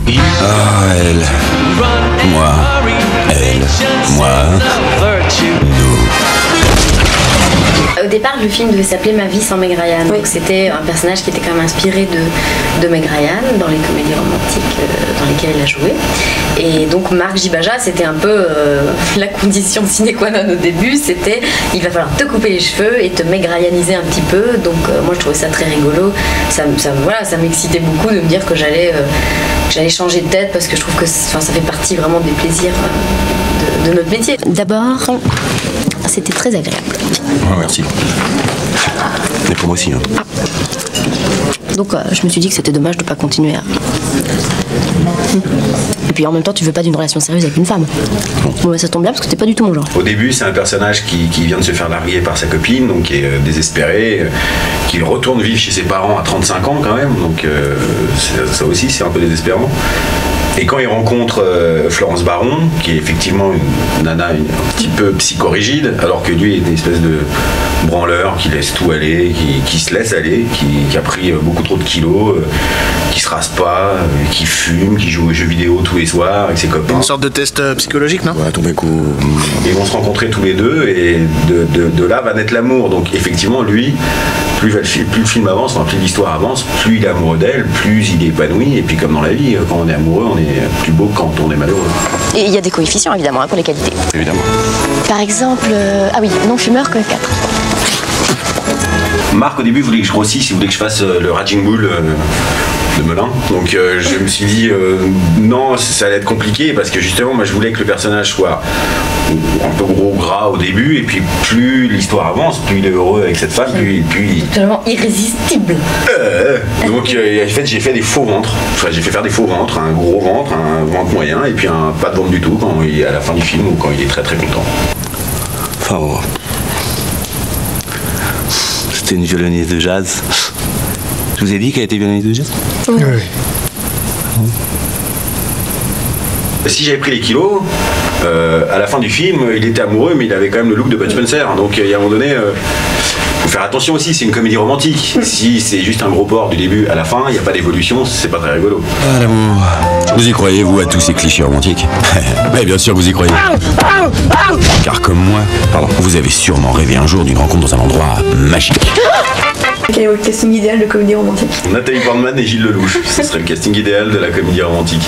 Ah, elle. Moi. Elle. Moi. Nous. Au départ, le film devait s'appeler Ma vie sans Meg Ryan. Oui. Donc c'était un personnage qui était quand même inspiré de Meg Ryan dans les comédies romantiques dans lesquelles elle a joué. Et donc Marc Jibaja, c'était un peu la condition sine qua non au début, c'était il va falloir te couper les cheveux et te Meg Ryaniser un petit peu. Donc moi je trouvais ça très rigolo. Ça m'excitait beaucoup de me dire que j'allais changer de tête parce que je trouve que ça fait partie vraiment des plaisirs de notre métier. D'abord, c'était très agréable. Oh, merci. Mais pour moi aussi. Hein. Donc je me suis dit que c'était dommage de ne pas continuer à... Et puis en même temps, tu veux pas d'une relation sérieuse avec une femme. Bon, bah, ça tombe bien parce que t'es pas du tout mon genre. Au début, c'est un personnage qui vient de se faire larguer par sa copine, donc qui est désespéré, qui retourne vivre chez ses parents à 35 ans quand même, donc ça aussi c'est un peu désespérant. Et quand il rencontre Florence Baron, qui est effectivement une nana un petit peu psychorigide, alors que lui est une espèce de branleur qui laisse tout aller, qui se laisse aller, qui a pris beaucoup trop de kilos, qui se rase pas, qui fume, qui joue aux jeux vidéo tous les soirs avec ses copains. Une sorte de test psychologique, non? Ouais, ton coup. Ils vont se rencontrer tous les deux et de là va naître l'amour. Donc effectivement, lui, plus le film avance, plus l'histoire avance, plus il est amoureux d'elle, plus il est épanoui. Et puis comme dans la vie, quand on est amoureux, on est plus beau que quand on est malheureux. Et il y a des coefficients évidemment pour les qualités. Évidemment. Par exemple, ah oui, non-fumeur que 4. Marc au début voulait que je grossisse, il voulait que je fasse le Raging Bull de Melun. Donc je me suis dit non, ça allait être compliqué parce que justement moi je voulais que le personnage soit un peu gros gras au début et puis plus l'histoire avance, plus il est heureux avec cette femme, puis totalement irrésistible. Donc en fait j'ai fait des faux ventres. Enfin, j'ai fait faire des faux ventres, un gros ventre, un ventre moyen et puis pas de ventre du tout quand il est à la fin du film ou quand il est très très content. Enfin, bon. C'était une violoniste de jazz. Je vous ai dit qu'elle était violoniste de jazz? Oui. Si j'avais pris les kilos, à la fin du film, il était amoureux, mais il avait quand même le look de Bud Spencer. Donc il y a un moment donné, faut faire attention aussi, c'est une comédie romantique. Si c'est juste un gros porc du début à la fin, il n'y a pas d'évolution, c'est pas très rigolo. Ah l'amour. Vous y croyez, vous, à tous ces clichés romantiques? Mais bien sûr, vous y croyez. Car comme moi, vous avez sûrement rêvé un jour d'une rencontre dans un endroit magique. Quel est votre casting idéal de comédie romantique? Nathalie Portman et Gilles Lelouch, ce serait le casting idéal de la comédie romantique.